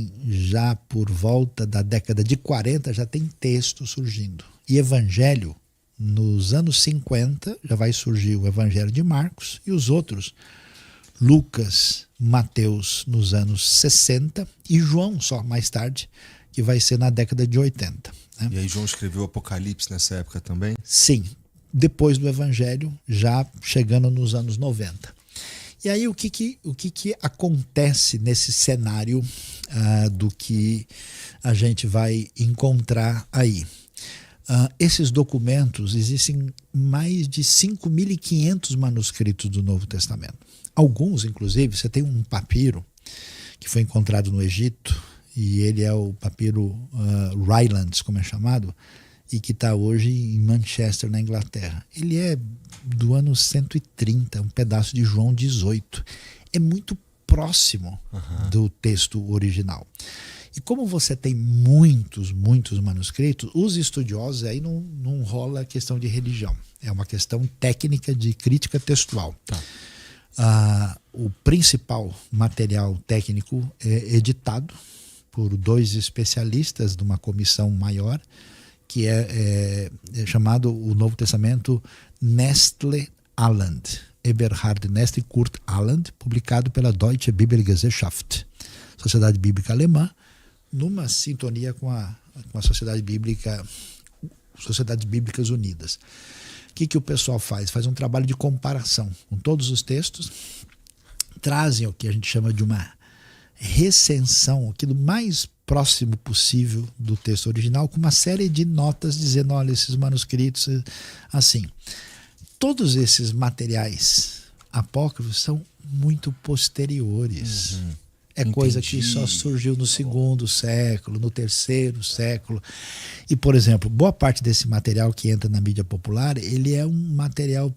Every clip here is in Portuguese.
tem, já por volta da década de 40, já tem texto surgindo. E evangelho, nos anos 50, já vai surgir o evangelho de Marcos e os outros, Lucas, Mateus, nos anos 60 e João só mais tarde, que vai ser na década de 80. Né? E aí João escreveu Apocalipse nessa época também? Sim, depois do evangelho, já chegando nos anos 90. E aí o que acontece nesse cenário do que a gente vai encontrar aí? Esses documentos, existem mais de 5.500 manuscritos do Novo Testamento. Alguns, inclusive, você tem um papiro que foi encontrado no Egito, e ele é o papiro Rylands, como é chamado, e que está hoje em Manchester, na Inglaterra. Ele é do ano 130, um pedaço de João 18. É muito próximo do texto original. E como você tem muitos manuscritos, os estudiosos aí não rola a questão de religião. É uma questão técnica de crítica textual. Tá. O principal material técnico é editado por 2 especialistas de uma comissão maior, que é chamado o Novo Testamento Nestle Aland, Eberhard Nestle e Kurt Aland, publicado pela Deutsche Bibelgesellschaft, Sociedade Bíblica Alemã, numa sintonia com a Sociedade Bíblica, Sociedades Bíblicas Unidas. O que o pessoal faz? Faz um trabalho de comparação com todos os textos, trazem o que a gente chama de uma recensão, aquilo mais próximo possível do texto original, com uma série de notas dizendo, olha, esses manuscritos, assim. Todos esses materiais apócrifos são muito posteriores. É coisa que só surgiu no 2º século, no 3º século. E, por exemplo, boa parte desse material que entra na mídia popular, ele é um material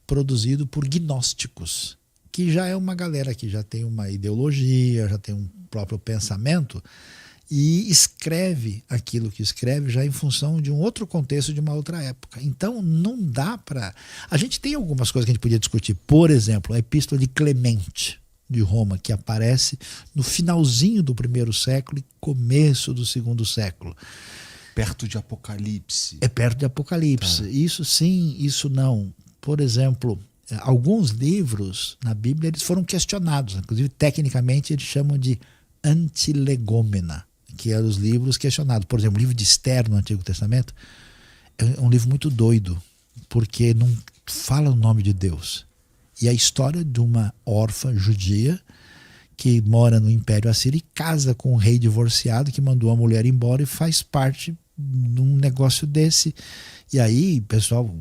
produzido por gnósticos, que já é uma galera que já tem uma ideologia, já tem um próprio pensamento, e escreve aquilo que escreve já em função de um outro contexto, de uma outra época. Então não dá para... A gente tem algumas coisas que a gente podia discutir. Por exemplo, a Epístola de Clemente, de Roma, que aparece no finalzinho do 1º século e começo do 2º século. Perto de Apocalipse. É perto de Apocalipse. Tá. Isso sim, isso não. Por exemplo, alguns livros na Bíblia eles foram questionados. Inclusive, tecnicamente, eles chamam de antilegômena, que eram os livros questionados. Por exemplo, o livro de Esther no Antigo Testamento é um livro muito doido, porque não fala o nome de Deus. E a história de uma órfã judia que mora no Império Assírio e casa com um rei divorciado que mandou a mulher embora e faz parte de um negócio desse. E aí o pessoal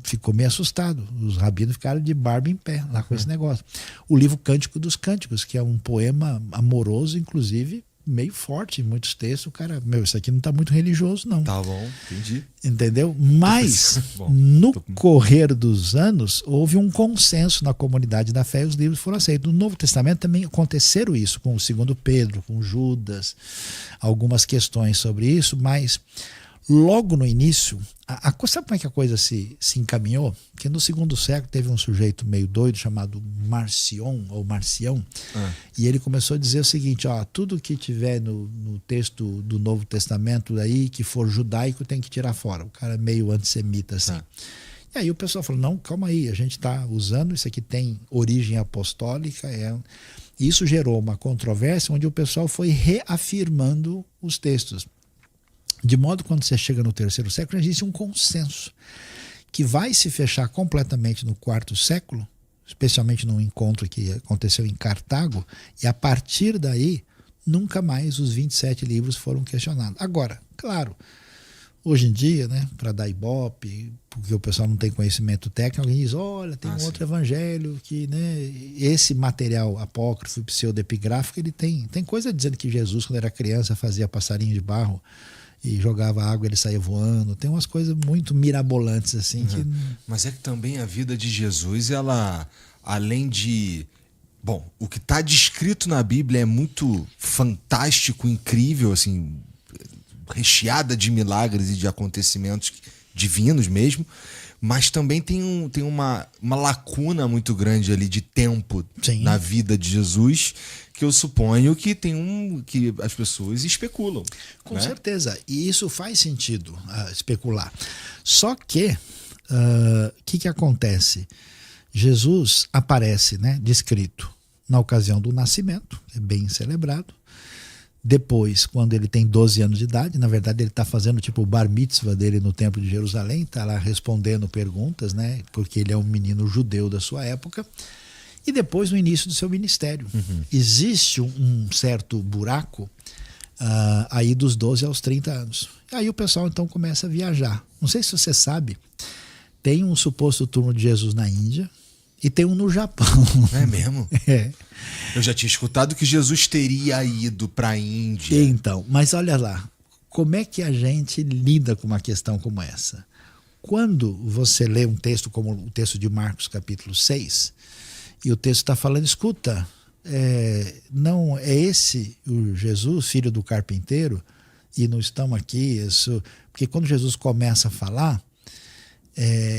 ficou meio assustado. Os rabinos ficaram de barba em pé lá com esse negócio. O livro Cântico dos Cânticos, que é um poema amoroso, inclusive, meio forte em muitos textos. O cara, isso aqui não está muito religioso, não. Tá bom, entendi. Entendeu? Mas, no correr dos anos, houve um consenso na comunidade da fé e os livros foram aceitos. No Novo Testamento também aconteceram isso, com o 2º Pedro, com Judas, algumas questões sobre isso, mas logo no início, sabe como é que a coisa se encaminhou? Que no 2º século teve um sujeito meio doido chamado Marcion, ou Marcião, e ele começou a dizer o seguinte, tudo que tiver no texto do Novo Testamento aí, que for judaico, tem que tirar fora. O cara é meio antissemita assim. E aí o pessoal falou, não, calma aí, a gente está usando, isso aqui tem origem apostólica, e isso gerou uma controvérsia onde o pessoal foi reafirmando os textos. De modo que quando você chega no 3º século, existe um consenso que vai se fechar completamente no 4º século, especialmente num encontro que aconteceu em Cartago, e a partir daí, nunca mais os 27 livros foram questionados. Agora, claro, hoje em dia, né, para dar ibope, porque o pessoal não tem conhecimento técnico, alguém diz, olha, tem um outro evangelho que, né, esse material apócrifo e pseudepigráfico, ele tem coisa dizendo que Jesus, quando era criança, fazia passarinho de barro e jogava água, ele saía voando. Tem umas coisas muito mirabolantes assim. Que... Mas é que também a vida de Jesus, ela, além de... Bom, o que está descrito na Bíblia é muito fantástico, incrível, assim, recheada de milagres e de acontecimentos divinos mesmo, Mas também tem uma lacuna muito grande ali de tempo Sim. na vida de Jesus, que eu suponho que que as pessoas especulam. Com né? certeza. E isso faz sentido especular. Só que o que acontece? Jesus aparece, né, descrito na ocasião do nascimento, é bem celebrado. Depois, quando ele tem 12 anos de idade, na verdade ele está fazendo tipo o bar mitzvah dele no templo de Jerusalém, está lá respondendo perguntas, né? Porque ele é um menino judeu da sua época. E depois no início do seu ministério. Existe um certo buraco aí dos 12 aos 30 anos. Aí o pessoal então começa a viajar. Não sei se você sabe, tem um suposto túmulo de Jesus na Índia e tem um no Japão. É mesmo? É. Eu já tinha escutado que Jesus teria ido para a Índia. Então, mas olha lá, como é que a gente lida com uma questão como essa? Quando você lê um texto como o texto de Marcos capítulo 6, e o texto está falando, escuta, não é esse o Jesus, filho do carpinteiro, e não estamos aqui, porque quando Jesus começa a falar,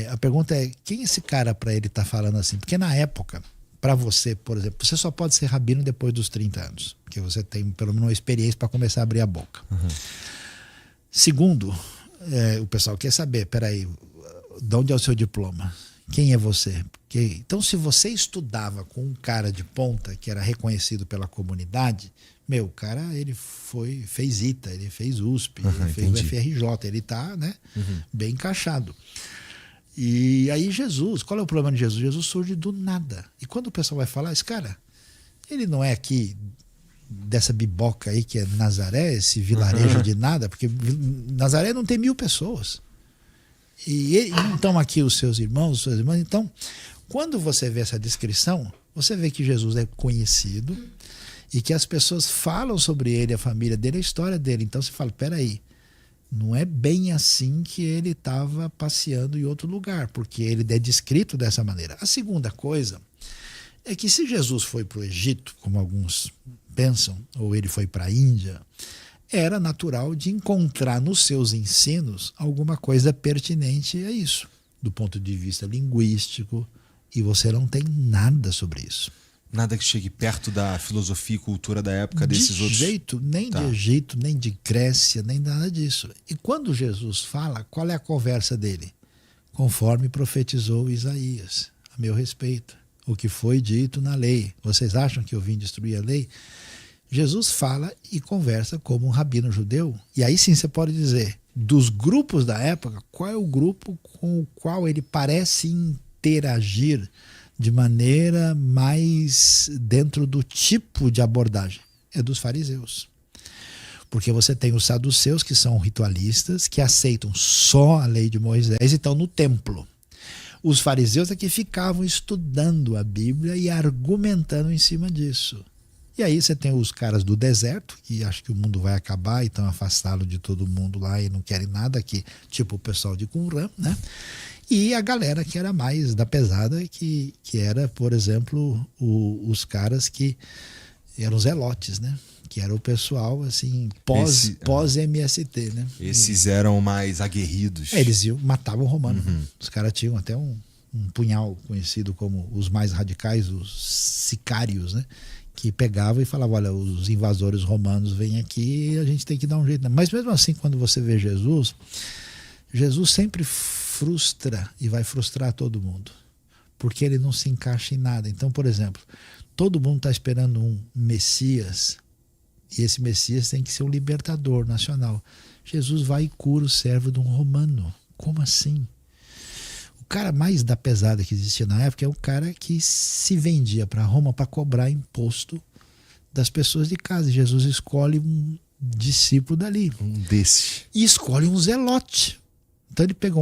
a pergunta é, quem é esse cara para ele estar falando assim? Porque na época, para você, por exemplo, você só pode ser rabino depois dos 30 anos, porque você tem pelo menos uma experiência para começar a abrir a boca. Segundo, o pessoal quer saber, peraí, de onde é o seu diploma? Quem é você? Então, se você estudava com um cara de ponta, que era reconhecido pela comunidade, o cara, ele fez ITA, ele fez USP, ele fez o FRJ, ele está, né, bem encaixado. E aí Jesus, qual é o problema de Jesus? Jesus surge do nada. E quando o pessoal vai falar, esse cara, ele não é aqui dessa biboca aí que é Nazaré, esse vilarejo de nada, porque Nazaré não tem 1000 pessoas. E não estão aqui os seus irmãos, suas irmãs. Então, quando você vê essa descrição, você vê que Jesus é conhecido e que as pessoas falam sobre ele, a família dele, a história dele. Então você fala, peraí, não é bem assim que ele estava passeando em outro lugar, porque ele é descrito dessa maneira. A segunda coisa é que se Jesus foi para o Egito, como alguns pensam, ou ele foi para a Índia, era natural de encontrar nos seus ensinos alguma coisa pertinente a isso, do ponto de vista linguístico, e você não tem nada sobre isso. Nada que chegue perto da filosofia e cultura da época desses outros. De jeito, nem de Egito, nem de Grécia, nem nada disso. E quando Jesus fala, qual é a conversa dele? Conforme profetizou Isaías, a meu respeito, o que foi dito na lei. Vocês acham que eu vim destruir a lei? Jesus fala e conversa como um rabino judeu. E aí sim você pode dizer, dos grupos da época, qual é o grupo com o qual ele parece interagir de maneira mais dentro do tipo de abordagem? É dos fariseus. Porque você tem os saduceus, que são ritualistas, que aceitam só a lei de Moisés e estão no templo. Os fariseus é que ficavam estudando a Bíblia e argumentando em cima disso. E aí você tem os caras do deserto, que acham que o mundo vai acabar e estão afastados de todo mundo lá e não querem nada aqui, tipo o pessoal de Qumran, né? E a galera que era mais da pesada, que era, por exemplo, os caras que eram zelotes, né? Que era o pessoal, assim, pós-MST, né? Esses eram mais aguerridos. Eles matavam o romano. Os caras tinham até um punhal conhecido como os mais radicais, os sicários, né? Que pegavam e falavam, olha, os invasores romanos vêm aqui e a gente tem que dar um jeito. Mas mesmo assim, quando você vê Jesus, Jesus sempre frustra e vai frustrar todo mundo, porque ele não se encaixa em nada. Então, por exemplo, todo mundo está esperando um Messias, e esse Messias tem que ser um libertador nacional. Jesus vai e cura o servo de um romano. Como assim? O cara mais da pesada que existia na época é o cara que se vendia para Roma para cobrar imposto das pessoas de casa. E Jesus escolhe um discípulo dali. Um desses. E escolhe um zelote. Então ele pegou um